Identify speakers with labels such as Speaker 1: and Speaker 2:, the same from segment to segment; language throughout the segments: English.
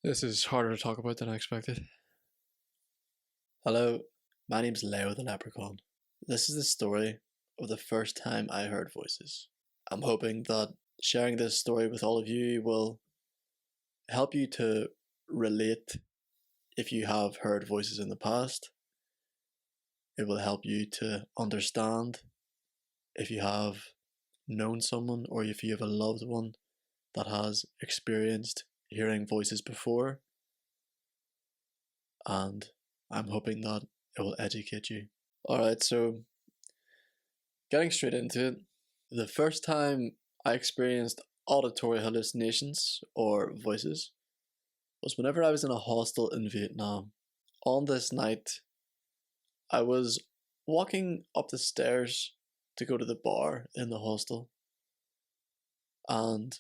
Speaker 1: This is harder to talk about than I expected. Hello, my name's Leo the Leprechaun. This is the story of the first time I heard voices. I'm hoping that sharing this story with all of you will help you to relate if you have heard voices in the past. It will help you to understand if you have known someone or if you have a loved one that has experienced hearing voices before. And I'm hoping that it will educate you. Alright, so getting straight into it, the first time I experienced auditory hallucinations or voices was whenever I was in a hostel in Vietnam. On this night, I was walking up the stairs to go to the bar in the hostel, and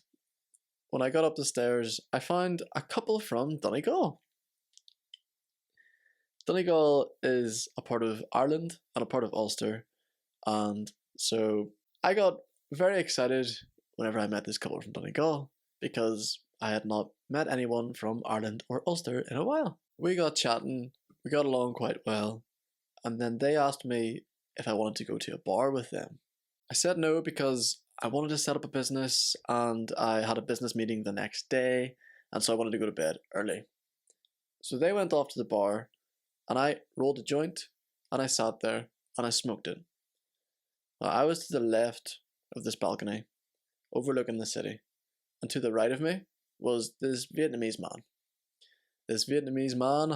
Speaker 1: when I got up the stairs, I found a couple from Donegal. Donegal is a part of Ireland and a part of Ulster, and so I got very excited whenever I met this couple from Donegal because I had not met anyone from Ireland or Ulster in a while. We got chatting, we got along quite well, and then they asked me if I wanted to go to a bar with them. I said no because I wanted to set up a business and I had a business meeting the next day, and so I wanted to go to bed early. So they went off to the bar, and I rolled a joint, and I sat there, and I smoked it. Now, I was to the left of this balcony, overlooking the city, and to the right of me was this Vietnamese man. This Vietnamese man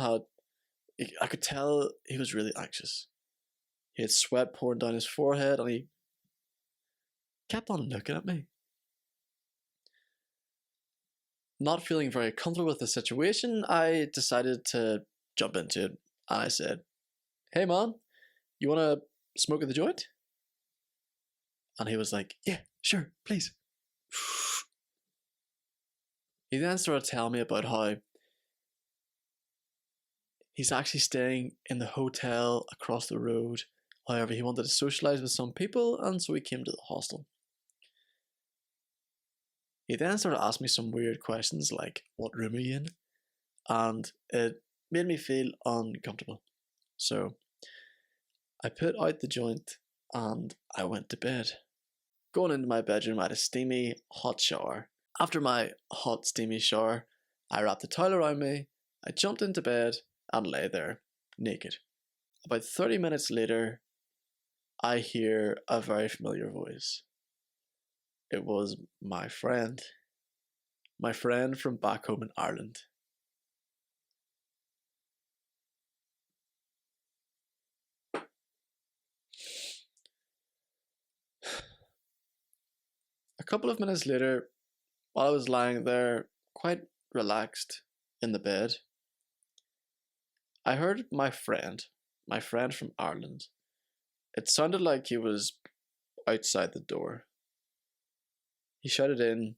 Speaker 1: I could tell he was really anxious. He had sweat pouring down his forehead, and he kept on looking at me. Not feeling very comfortable with the situation, I decided to jump into it. And I said, "Hey man, you wanna smoke the joint?" And he was like, "Yeah, sure, please." He then started telling me about how he's actually staying in the hotel across the road. However, he wanted to socialise with some people, and so he came to the hostel. He then started asking me some weird questions like, "What room are you in?" And it made me feel uncomfortable. So I put out the joint and I went to bed. Going into my bedroom, I had a steamy, hot shower. After my hot, steamy shower, I wrapped a towel around me, I jumped into bed, and lay there, naked. About 30 minutes later, I hear a very familiar voice. It was my friend from back home in Ireland. A couple of minutes later, while I was lying there, quite relaxed in the bed, I heard my friend from Ireland. It sounded like he was outside the door. He shouted in,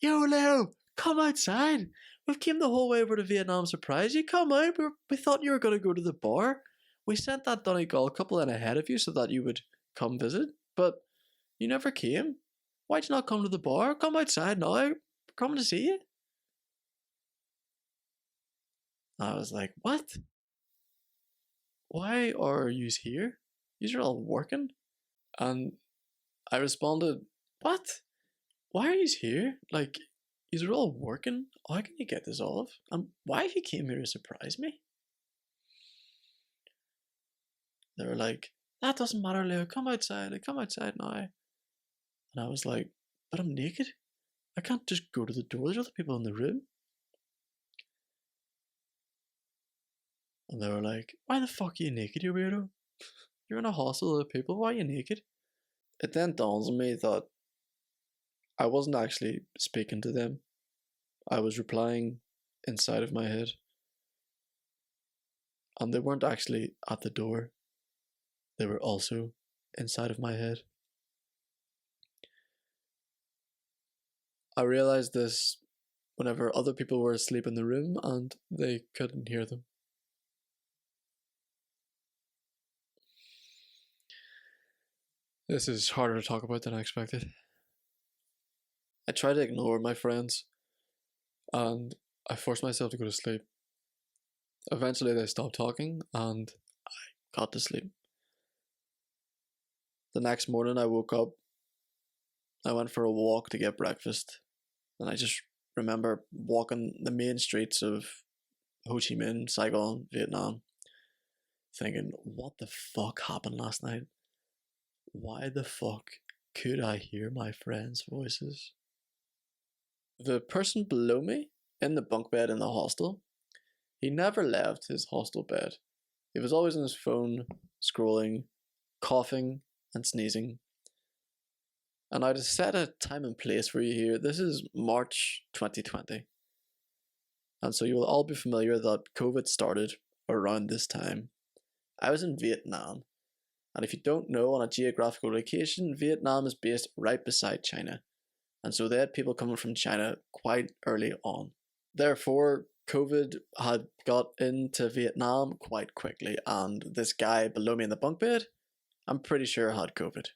Speaker 1: "Yo, Leo, come outside. We've came the whole way over to Vietnam to surprise you. Come out. We thought you were going to go to the bar. We sent that Donegal couple in ahead of you so that you would come visit, but you never came. Why'd you not come to the bar? Come outside now. We're coming to see you." I was like, "What? Why are you here? You're all working?" And I responded, "What? Why are you here? Like, you're all working? How can you get this off? And why have you came here to surprise me?" They were like, "That doesn't matter, Leo. Come outside. Come outside now." And I was like, "But I'm naked. I can't just go to the door. There's other people in the room." And they were like, "Why the fuck are you naked, you weirdo? You're in a hostel with people. Why are you naked?" It then dawns on me that I wasn't actually speaking to them. I was replying inside of my head. And they weren't actually at the door. They were also inside of my head. I realized this whenever other people were asleep in the room and they couldn't hear them. This is harder to talk about than I expected. I tried to ignore my friends, and I forced myself to go to sleep. Eventually they stopped talking and I got to sleep. The next morning I woke up, I went for a walk to get breakfast, and I just remember walking the main streets of Ho Chi Minh, Saigon, Vietnam, thinking, what the fuck happened last night? Why the fuck could I hear my friends' voices? The person below me, in the bunk bed in the hostel, he never left his hostel bed. He was always on his phone, scrolling, coughing, and sneezing. And I just set a time and place for you here. This is March 2020. And so you will all be familiar that COVID started around this time. I was in Vietnam. And if you don't know, on a geographical location, Vietnam is based right beside China. And so they had people coming from China quite early on. Therefore, COVID had got into Vietnam quite quickly. And this guy below me in the bunk bed, I'm pretty sure had COVID.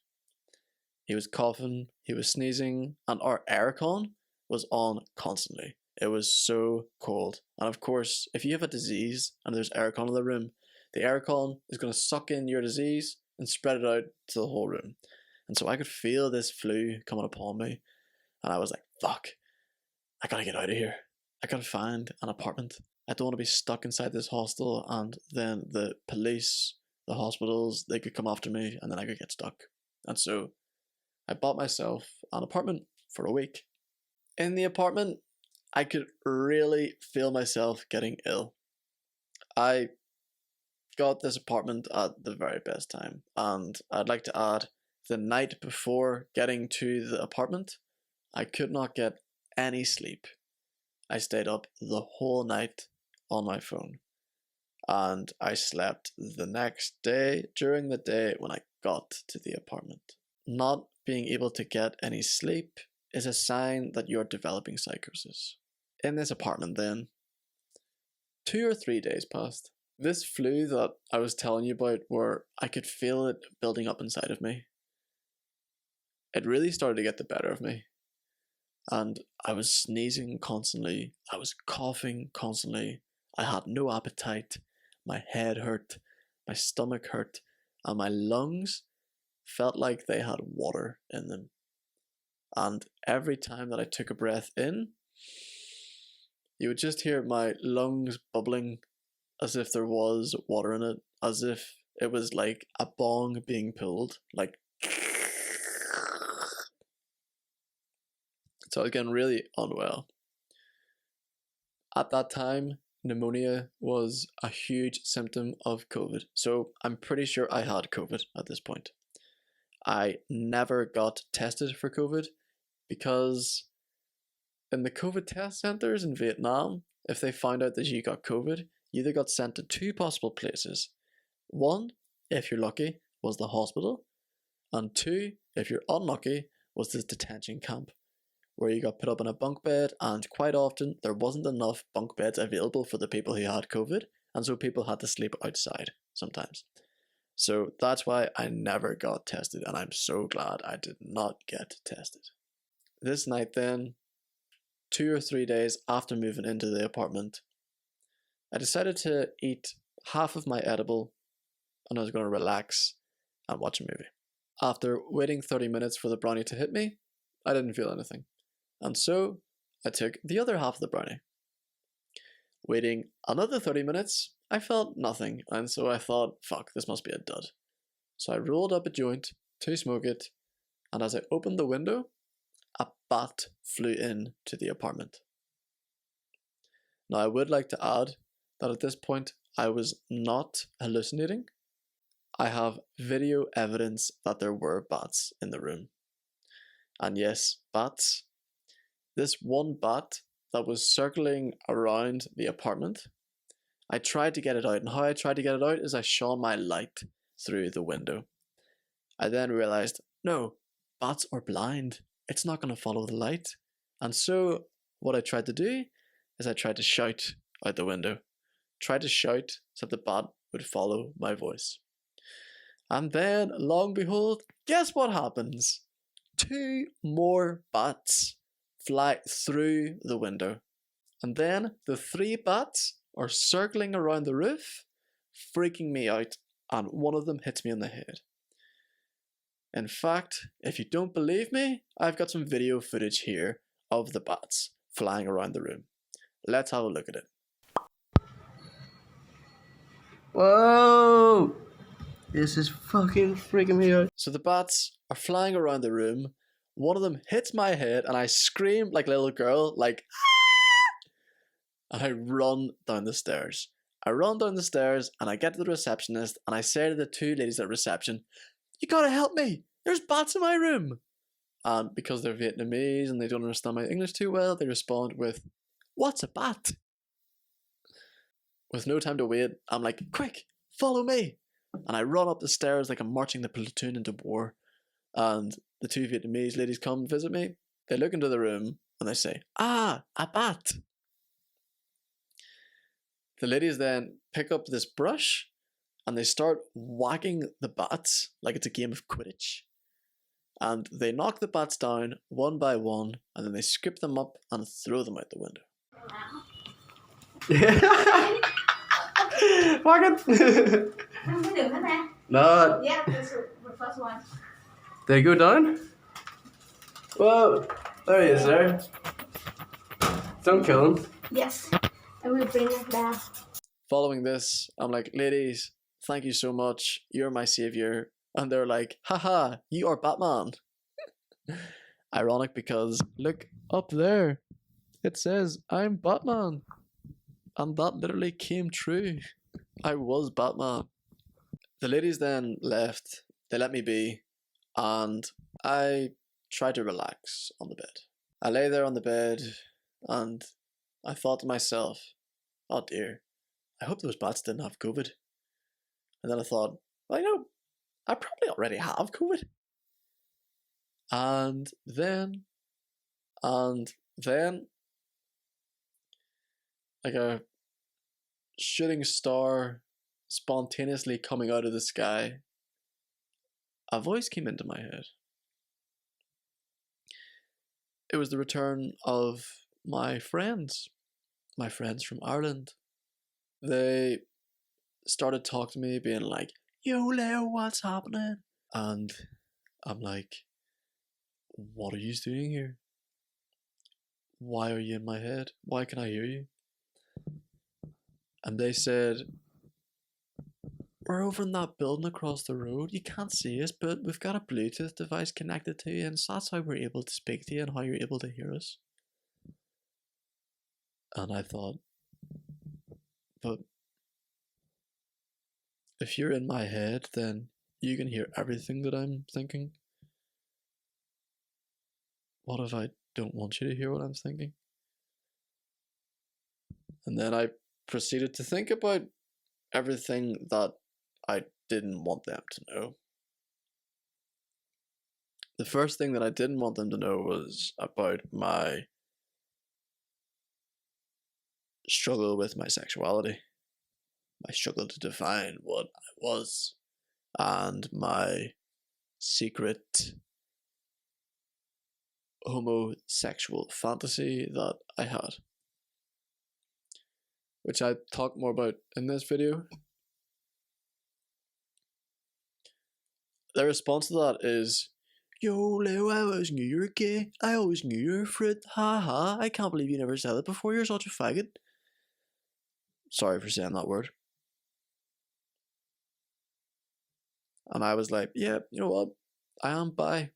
Speaker 1: He was coughing, he was sneezing, and our aircon was on constantly. It was so cold. And of course, if you have a disease and there's aircon in the room, the aircon is going to suck in your disease and spread it out to the whole room. And so I could feel this flu coming upon me. And I was like, fuck, I gotta get out of here. I gotta find an apartment. I don't want to be stuck inside this hostel and then the police, the hospitals, they could come after me and then I could get stuck. And so I bought myself an apartment for a week. In the apartment, I could really feel myself getting ill. I got this apartment at the very best time, and I'd like to add, the night before getting to the apartment, I could not get any sleep. I stayed up the whole night on my phone, and I slept the next day during the day when I got to the apartment. Not being able to get any sleep is a sign that you're developing psychosis. In this apartment then, 2 or 3 days passed. This flu that I was telling you about, where I could feel it building up inside of me, it really started to get the better of me. And I was sneezing constantly, I was coughing constantly, I had no appetite, my head hurt, my stomach hurt, and my lungs felt like they had water in them. And every time that I took a breath in, you would just hear my lungs bubbling as if there was water in it, as if it was like a bong being pulled, like. So I was getting really unwell. At that time, pneumonia was a huge symptom of COVID, so I'm pretty sure I had COVID at this point. I never got tested for COVID because in the COVID test centers in Vietnam, if they found out that you got COVID, you either got sent to 2 possible places. 1, if you're lucky, was the hospital, and 2, if you're unlucky, was this detention camp, where you got put up in a bunk bed, and quite often there wasn't enough bunk beds available for the people who had COVID, and so people had to sleep outside sometimes. So that's why I never got tested, and I'm so glad I did not get tested. This night then, 2 or 3 days after moving into the apartment, I decided to eat half of my edible, and I was going to relax and watch a movie. After waiting 30 minutes for the brownie to hit me, I didn't feel anything. And so I took the other half of the brownie. Waiting another 30 minutes, I felt nothing, and so I thought, fuck, this must be a dud. So I rolled up a joint to smoke it, and as I opened the window, a bat flew in to the apartment. Now I would like to add that at this point I was not hallucinating. I have video evidence that there were bats in the room. And yes, bats. This one bat that was circling around the apartment, I tried to get it out, and how I tried to get it out is I shone my light through the window. I then realized, no, bats are blind. It's not going to follow the light. And so what I tried to do is I tried to shout out the window. Tried to shout so that the bat would follow my voice. And then, lo and behold, guess what happens? 2 more bats fly through the window. And then the 3 bats are circling around the roof, freaking me out, and one of them hits me in the head. In fact, if you don't believe me, I've got some video footage here of the bats flying around the room. Let's have a look at it.
Speaker 2: Whoa! This is fucking freaking me out.
Speaker 1: So the bats are flying around the room. One of them hits my head and I scream like a little girl, like, ah! And I run down the stairs. I run down the stairs and I get to the receptionist and I say to the 2 ladies at reception, "You gotta help me! There's bats in my room!" And because they're Vietnamese and they don't understand my English too well, they respond with, "What's a bat?" With no time to wait, I'm like, "Quick, follow me!" And I run up the stairs like I'm marching the platoon into war. And the 2 Vietnamese ladies come visit me. They look into the room and they say, "Ah, a bat." The ladies then pick up this brush and they start whacking the bats like it's a game of Quidditch. And they knock the bats down one by one and then they scoop them up and throw them out the window.
Speaker 2: Fuck it! No.
Speaker 3: Yeah, that's the first one.
Speaker 2: Did he go down? Whoa! There he is there. Don't kill him.
Speaker 3: Yes, and we bring it back.
Speaker 1: Following this, I'm like, "Ladies, thank you so much. You're my savior." And they're like, "Haha, you are Batman." Ironic because look up there. It says, "I'm Batman." And that literally came true. I was Batman. The ladies then left. They let me be. And I tried to relax on the bed. I lay there on the bed and I thought to myself, "Oh dear, I hope those bats didn't have COVID." And then I thought, well, you know, I probably already have COVID. And then, like a shooting star spontaneously coming out of the sky, a voice came into my head. It was the return of my friends from Ireland. They started talking to me, being like, "Yo, Leo, what's happening?" And I'm like, "What are you doing here? Why are you in my head? Why can I hear you?" And they said, "We're over in that building across the road. You can't see us, but we've got a Bluetooth device connected to you, and so that's how we're able to speak to you and how you're able to hear us." And I thought, but if you're in my head, then you can hear everything that I'm thinking. What if I don't want you to hear what I'm thinking? And then I proceeded to think about everything that I didn't want them to know. The first thing that I didn't want them to know was about my struggle with my sexuality, my struggle to define what I was, and my secret homosexual fantasy that I had, which I talk more about in this video. Their response to that is, "Yo, Leo, I always knew you were gay. I always knew you were a fruit. Ha ha, I can't believe you never said it before. You're such a faggot." Sorry for saying that word. And I was like, "Yeah, you know what? I am bi.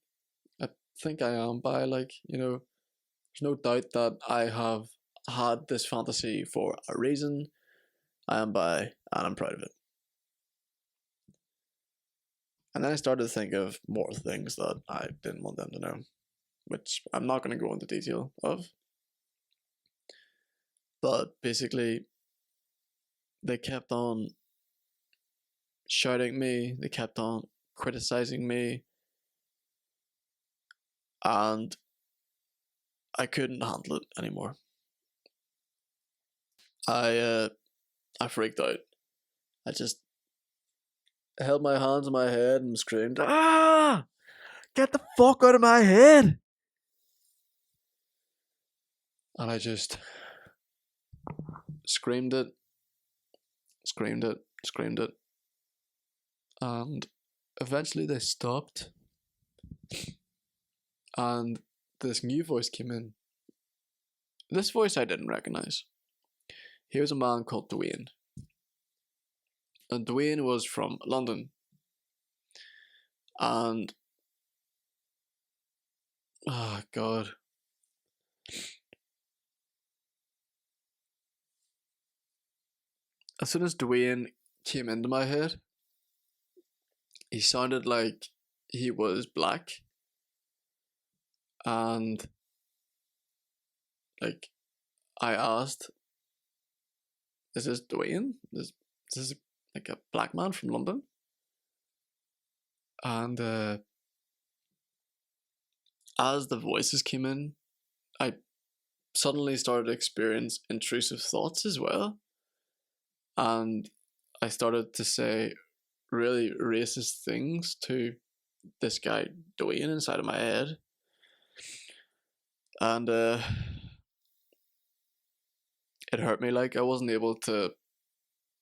Speaker 1: I think I am bi. Like, you know, there's no doubt that I have had this fantasy for a reason. I am bi, and I'm proud of it." And then I started to think of more things that I didn't want them to know, which I'm not going to go into detail of. But basically, they kept on shouting at me, they kept on criticizing me, and I couldn't handle it anymore. I freaked out. I just held my hands on my head and screamed, "Ah! Get the fuck out of my head!" And I just screamed it, screamed it, screamed it, and eventually they stopped, and this new voice came in. This voice I didn't recognize. He was a man called Dwayne. And Dwayne was from London. And oh god. As soon as Dwayne came into my head, he sounded like he was black. And like I asked, is this Dwayne? Is this like a black man from London? And as the voices came in, I suddenly started to experience intrusive thoughts as well. And I started to say really racist things to this guy Dwayne inside of my head. And it hurt me. Like I wasn't able to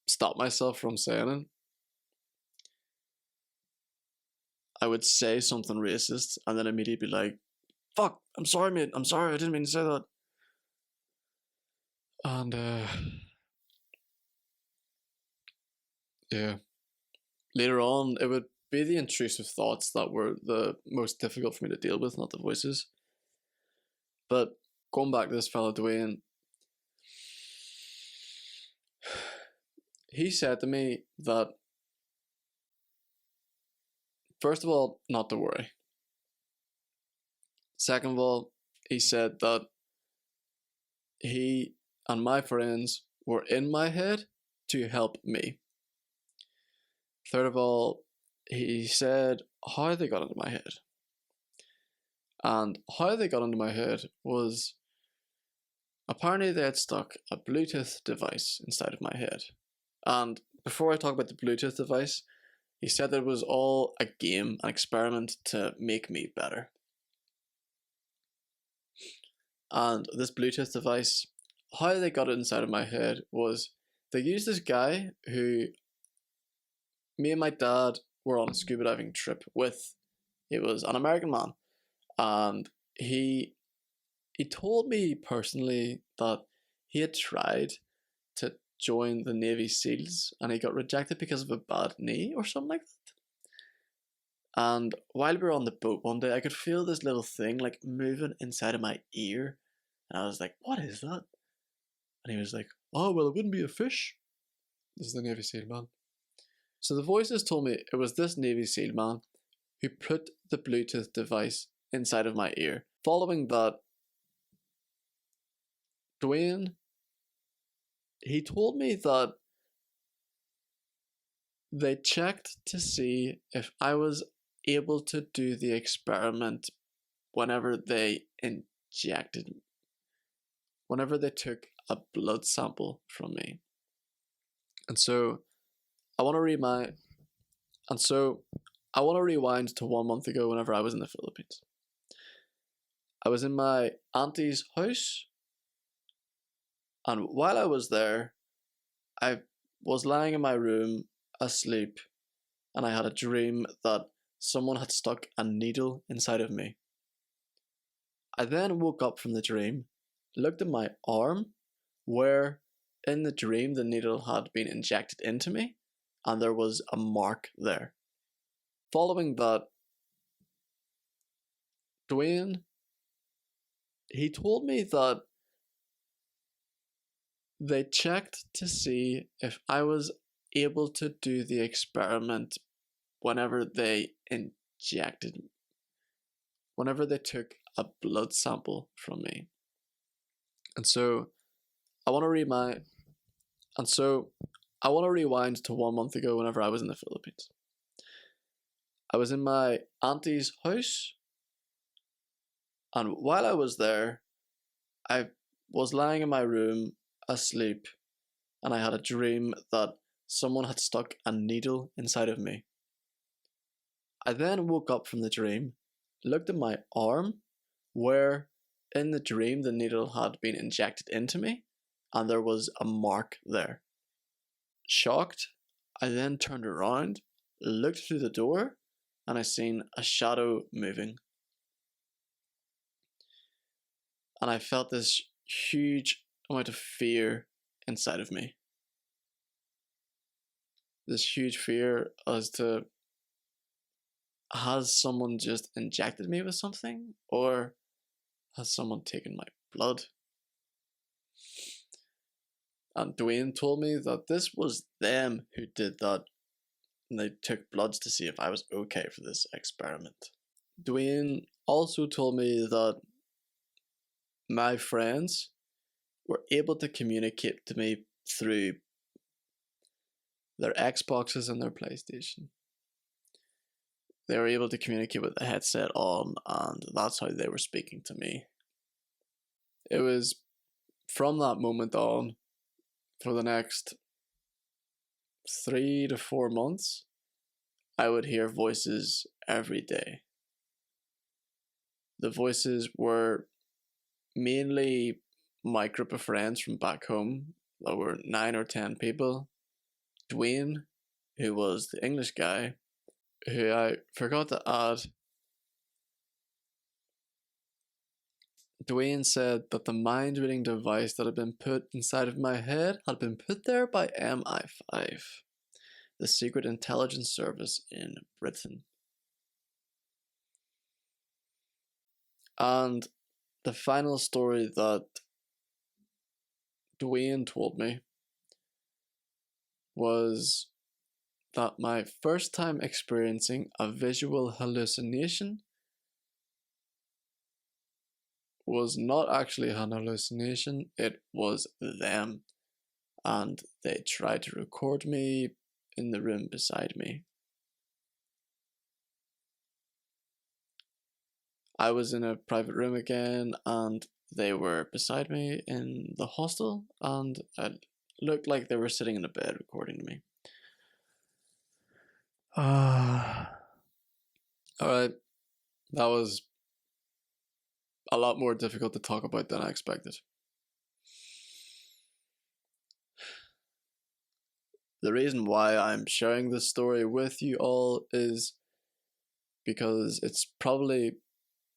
Speaker 1: stop myself from saying it. I would say something racist and then immediately be like, fuck, I'm sorry, mate, I'm sorry, I didn't mean to say that. And yeah. Later on, it would be the intrusive thoughts that were the most difficult for me to deal with, not the voices. But going back to this fellow Dwayne, he said to me that, first of all, not to worry. Second of all, he said that he and my friends were in my head to help me. Third of all, he said how they got into my head. And how they got into my head was apparently they had stuck a Bluetooth device inside of my head. And before I talk about the Bluetooth device, he said that it was all a game, an experiment to make me better. And this Bluetooth device, how they got it inside of my head was they used this guy who me and my dad were on a scuba diving trip with. He was an American man. And he told me personally that he had tried to join the Navy SEALs and he got rejected because of a bad knee or something like that. And while we were on the boat one day, I could feel this little thing like moving inside of my ear. And I was like, what is that? And he was like, oh, well, it wouldn't be a fish. This is the Navy SEAL man. So the voices told me it was this Navy SEAL man who put the Bluetooth device inside of my ear. Following that, Dwayne, he told me that they checked to see if I was able to do the experiment whenever they took a blood sample from me. And so I want to rewind to 1 month ago whenever I was in the Philippines. I was in my auntie's house, and while I was there, I was lying in my room asleep, and I had a dream that someone had stuck a needle inside of me. I then woke up from the dream, looked at my arm, where in the dream the needle had been injected into me, and there was a mark there. Following that, Dwayne, he told me that they checked to see if I was able to do the experiment whenever they took a blood sample from me. And so I want to rewind to 1 month ago whenever I was in the Philippines. I was in my auntie's house, and while I was there, I was lying in my room asleep, and I had a dream that someone had stuck a needle inside of me. I then woke up from the dream, looked at my arm, where in the dream the needle had been injected into me, and there was a mark there. Shocked, I then turned around, looked through the door, and I seen a shadow moving. And I felt this huge amount of fear inside of me. This huge fear as to, has someone just injected me with something? Or has someone taken my blood? And Dwayne told me that this was them who did that. And they took bloods to see if I was okay for this experiment. Dwayne also told me that my friends were able to communicate to me through their Xboxes and their PlayStation. They were able to communicate with the headset on, and that's how they were speaking to me. It was from that moment on, for the next 3 to 4 months, I would hear voices every day. The voices were mainly my group of friends from back home. There were 9 or 10 people. Dwayne, who was the English guy, who I forgot to add. Dwayne said that the mind reading device that had been put inside of my head had been put there by MI5, the secret intelligence service in Britain. And the final story that Dwayne told me was that my first time experiencing a visual hallucination was not actually an hallucination, it was them. And they tried to record me in the room beside me. I was in a private room again, and they were beside me in the hostel, and it looked like they were sitting in a bed recording me. Alright, that was a lot more difficult to talk about than I expected. The reason why I'm sharing this story with you all is because it's probably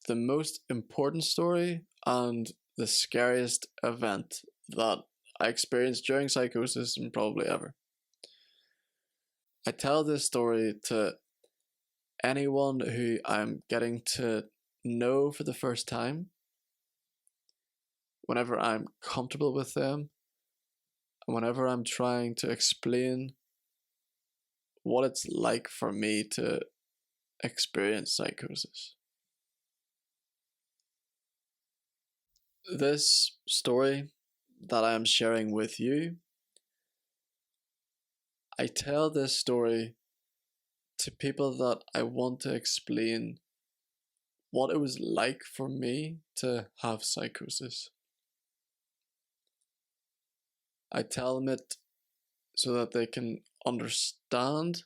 Speaker 1: the most important story and the scariest event that I experienced during psychosis and probably ever. I tell this story to anyone who I'm getting to know for the first time, whenever I'm comfortable with them, and whenever I'm trying to explain what it's like for me to experience psychosis. This story that I am sharing with you, I tell this story to people that I want to explain what it was like for me to have psychosis. I tell them it so that they can understand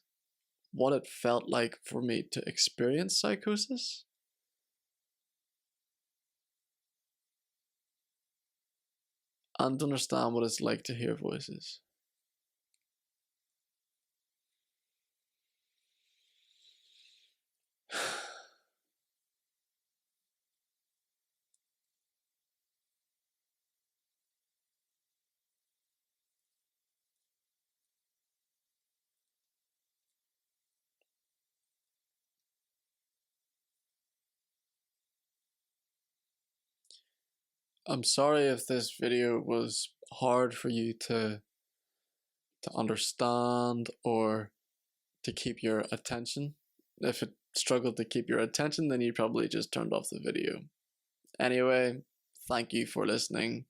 Speaker 1: what it felt like for me to experience psychosis. And understand what it's like to hear voices. I'm sorry if this video was hard for you to understand or to keep your attention. If it struggled to keep your attention, then you probably just turned off the video. Anyway, thank you for listening.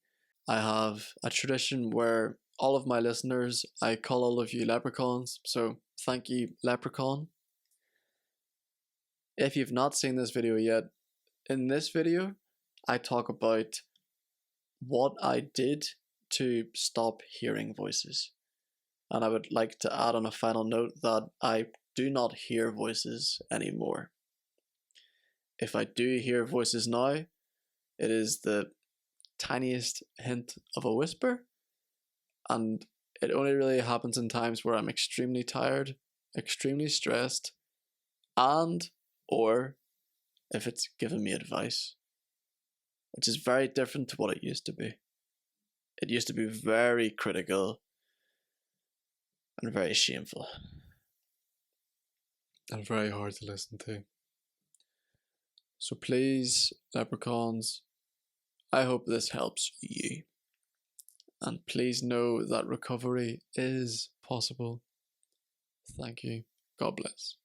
Speaker 1: I have a tradition where all of my listeners, I call all of you leprechauns, so thank you, leprechaun. If you've not seen this video yet, in this video, I talk about what I did to stop hearing voices. And I would like to add on a final note that I do not hear voices anymore. If I do hear voices now, it is the tiniest hint of a whisper, And it only really happens in times where I'm extremely tired, extremely stressed, and or if it's giving me advice, which is very different to what it used to be. It used to be very critical and very shameful and very hard to listen to. So please, leprechauns, I hope this helps you. And please know that recovery is possible. Thank you. God bless.